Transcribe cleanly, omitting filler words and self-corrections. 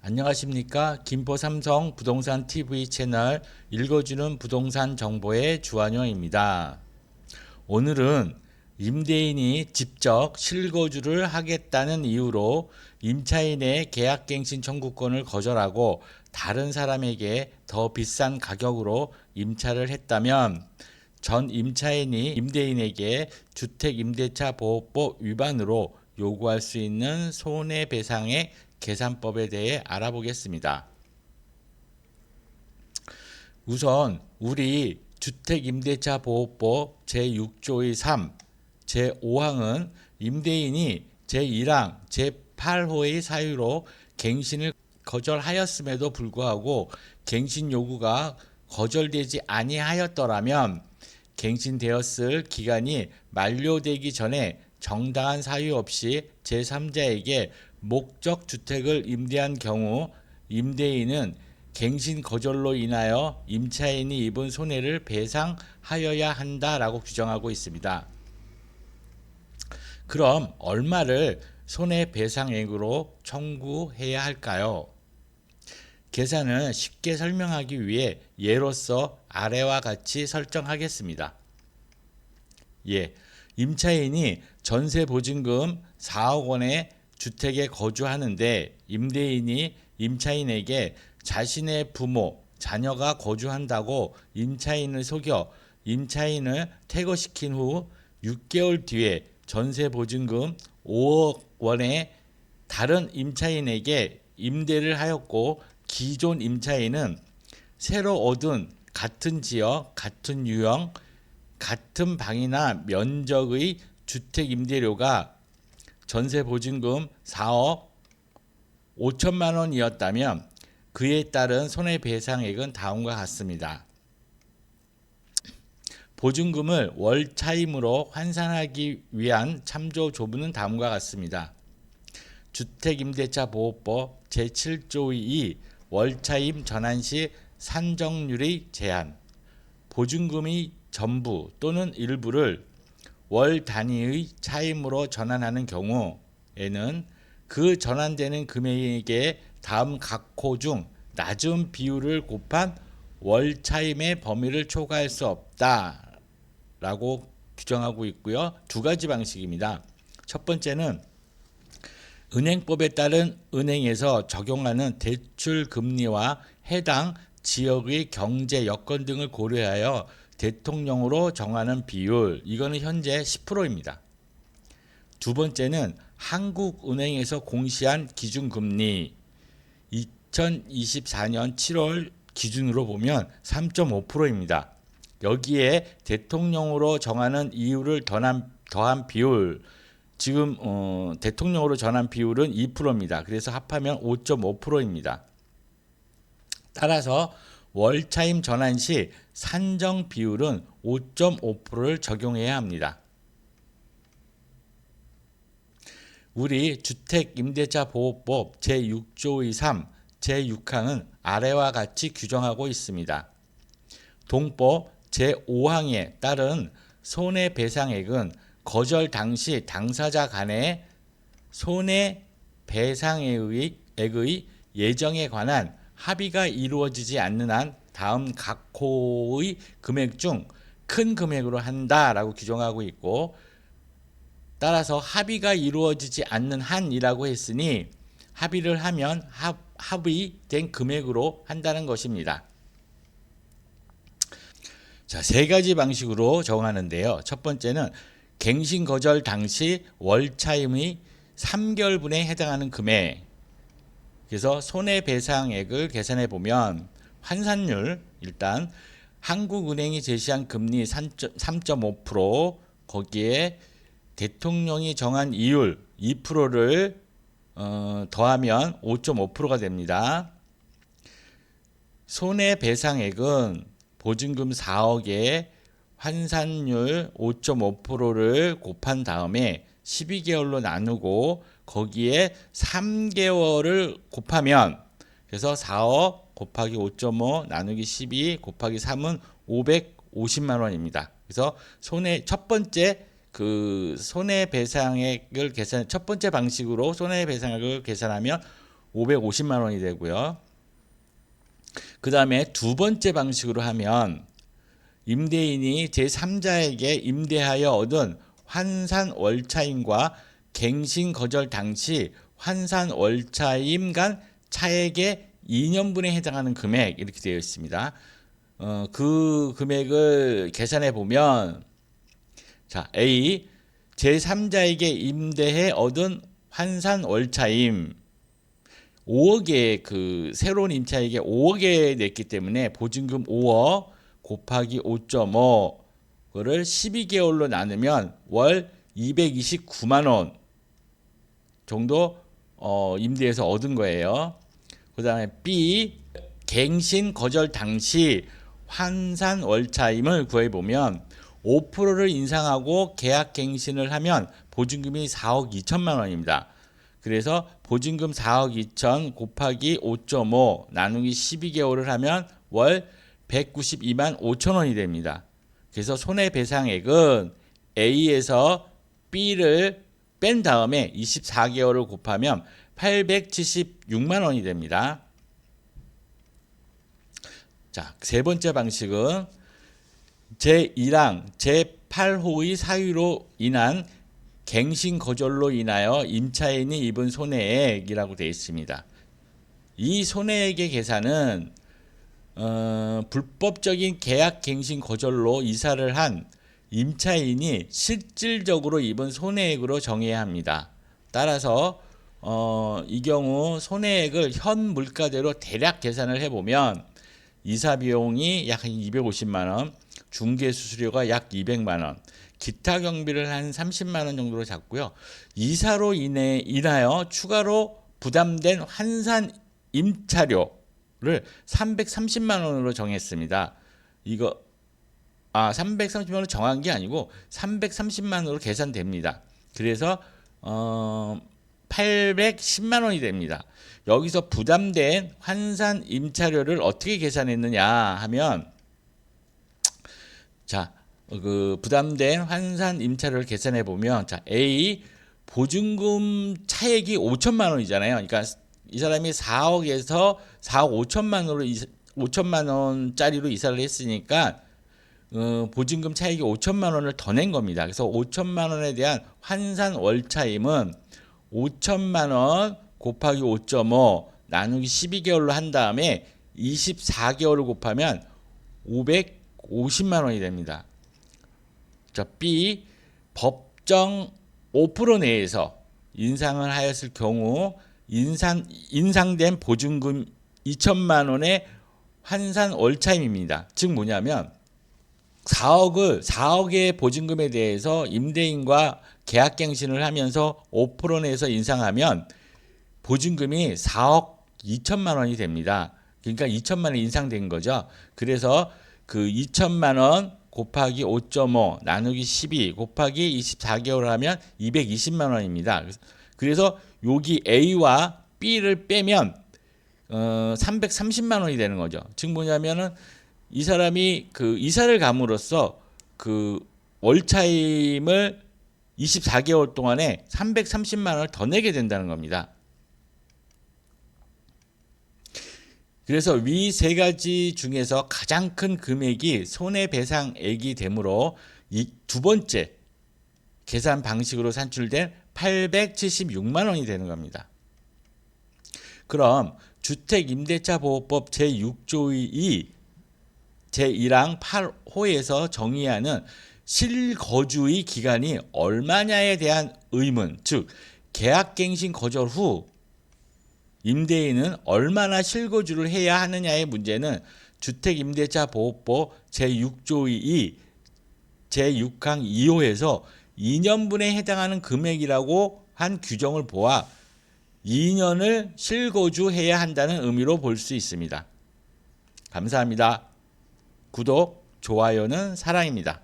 안녕하십니까. 김포삼성 부동산 TV 채널 읽어주는 부동산 정보의 주한영입니다. 오늘은 임대인이 직접 실거주를 하겠다는 이유로 임차인의 계약갱신 청구권을 거절하고 다른 사람에게 더 비싼 가격으로 임차를 했다면 전 임차인이 임대인에게 주택임대차보호법 위반으로 요구할 수 있는 손해배상의 계산법에 대해 알아보겠습니다. 우선 우리 주택임대차보호법 제6조의 3, 제5항은 임대인이 제1항, 제8호의 사유로 갱신을 거절하였음에도 불구하고 갱신 요구가 거절되지 아니하였더라면 갱신되었을 기간이 만료되기 전에 정당한 사유 없이 제3자에게 목적 주택을 임대한 경우 임대인은 갱신 거절로 인하여 임차인이 입은 손해를 배상하여야 한다라고 규정하고 있습니다. 그럼 얼마를 손해배상액으로 청구해야 할까요? 계산을 쉽게 설명하기 위해 예로서 아래와 같이 설정하겠습니다. 임차인이 전세보증금 4억 원의 주택에 거주하는데 임대인이 임차인에게 자신의 부모, 자녀가 거주한다고 임차인을 속여 임차인을 퇴거시킨 후 6개월 뒤에 전세보증금 5억 원에 다른 임차인에게 임대를 하였고 기존 임차인은 새로 얻은 같은 지역, 같은 유형, 같은 방이나 면적의 주택 임대료가 전세보증금 4억 5천만 원이었다면 그에 따른 손해배상액은 다음과 같습니다. 보증금을 월 차임으로 환산하기 위한 참조 조문은 다음과 같습니다. 주택임대차보호법 제7조의 2 월차임 전환 시 산정률의 제한. 보증금의 전부 또는 일부를 월 단위의 차임으로 전환하는 경우에는 그 전환되는 금액에 다음 각 호 중 낮은 비율을 곱한 월 차임의 범위를 초과할 수 없다라고 규정하고 있고요. 두 가지 방식입니다. 첫 번째는 은행법에 따른 은행에서 적용하는 대출 금리와 해당 지역의 경제 여건 등을 고려하여 대통령으로 정하는 비율, 이거는 현재 10%입니다. 두 번째는 한국은행에서 공시한 기준금리 2024년 7월 기준으로 보면 3.5%입니다. 여기에 대통령으로 정하는 이유를 더한 비율, 지금 대통령으로 정한 비율은 2%입니다. 그래서 합하면 5.5%입니다. 따라서 월차임 전환 시 산정 비율은 5.5%를 적용해야 합니다. 우리 주택임대차보호법 제6조의 3, 제6항은 아래와 같이 규정하고 있습니다. 동법 제5항에 따른 손해배상액은 거절 당시 당사자 간의 손해배상액의 예정에 관한 합의가 이루어지지 않는 한 다음 각 호의 금액 중 큰 금액으로 한다라고 규정하고 있고, 따라서 합의가 이루어지지 않는 한이라고 했으니 합의를 하면 합의된 금액으로 한다는 것입니다. 자, 세 가지 방식으로 정하는데요. 첫 번째는 갱신 거절 당시 월차임의 3개월분에 해당하는 금액. 그래서 손해배상액을 계산해 보면 환산율, 일단 한국은행이 제시한 금리 3.5%, 거기에 대통령이 정한 이율 2%를 더하면 5.5%가 됩니다. 손해배상액은 보증금 4억에 환산율 5.5%를 곱한 다음에 12개월로 나누고 거기에 3개월을 곱하면, 그래서 4억 곱하기 5.5 나누기 12 곱하기 3은 550만 원입니다. 그래서 첫 번째 손해배상액을 첫 번째 방식으로 손해배상액을 계산하면 550만 원이 되고요. 그 다음에 두 번째 방식으로 하면 임대인이 제3자에게 임대하여 얻은 환산 월차임과 갱신 거절 당시 환산 월차임 간 차액의 2년분에 해당하는 금액 이렇게 되어 있습니다. 그 금액을 계산해 보면 자, A 제3자에게 임대해 얻은 환산 월차임 5억에 그 새로운 임차에게 5억에 냈기 때문에 보증금 5억 곱하기 5.5를 12개월로 나누면 월 229만 원 정도 임대해서 얻은 거예요. 그 다음에 B 갱신 거절 당시 환산 월차임을 구해보면 5%를 인상하고 계약 갱신을 하면 보증금이 4억 2천만 원입니다. 그래서 보증금 4억 2천 곱하기 5.5 나누기 12개월을 하면 월 192만 5천 원이 됩니다. 그래서 손해배상액은 A에서 B를 뺀 다음에 24개월을 곱하면 876만 원이 됩니다. 자, 세 번째 방식은 제1항 제8호의 사유로 인한 갱신 거절로 인하여 임차인이 입은 손해액이라고 되어 있습니다. 이 손해액의 계산은 불법적인 계약 갱신 거절로 이사를 한 임차인이 실질적으로 입은 손해액으로 정해야 합니다. 따라서 이 경우 손해액을 현 물가대로 대략 계산을 해보면 이사 비용이 약 250만 원, 중개 수수료가 약 200만 원, 기타 경비를 한 30만 원 정도로 잡고요. 이사로 인하여 추가로 부담된 환산 임차료를 330만 원으로 정했습니다. 330만 원으로 정한 게 아니고 330만 원으로 계산됩니다. 그래서 810만 원이 됩니다. 여기서 부담된 환산 임차료를 어떻게 계산했느냐 하면 자, 그 부담된 환산 임차료를 계산해 보면 자, A 보증금 차액이 5천만 원이잖아요. 그러니까 이 사람이 4억에서 4억 5천만 원짜리로 이사를 했으니까 보증금 차익이 5천만 원을 더 낸 겁니다. 그래서 5천만 원에 대한 환산 월차임은 5천만 원 곱하기 5.5 나누기 12개월로 한 다음에 24개월을 곱하면 550만 원이 됩니다. 자, B 법정 5% 내에서 인상을 하였을 경우 인상된 보증금 2천만 원의 환산 월차임입니다. 즉 뭐냐면 4억의 보증금에 대해서 임대인과 계약갱신을 하면서 5% 내에서 인상하면 보증금이 4억 2천만 원이 됩니다. 그러니까 2천만 원이 인상된 거죠. 그래서 그 2천만 원 곱하기 5.5 나누기 12 곱하기 24개월 하면 220만 원입니다. 그래서 여기 A와 B를 빼면 330만 원이 되는 거죠. 즉 뭐냐면은 이 사람이 그 이사를 감으로써 그 월차임을 24개월 동안에 330만 원을 더 내게 된다는 겁니다. 그래서 위 세 가지 중에서 가장 큰 금액이 손해배상액이 되므로 이 두 번째 계산 방식으로 산출된 876만 원이 되는 겁니다. 그럼 주택임대차보호법 제6조의 2 제1항 8호에서 정의하는 실거주의 기간이 얼마냐에 대한 의문, 즉 계약갱신 거절 후 임대인은 얼마나 실거주를 해야 하느냐의 문제는 주택임대차보호법 제6조의 2 제6항 2호에서 2년분에 해당하는 금액이라고 한 규정을 보아 2년을 실거주해야 한다는 의미로 볼 수 있습니다. 감사합니다. 구독, 좋아요는 사랑입니다.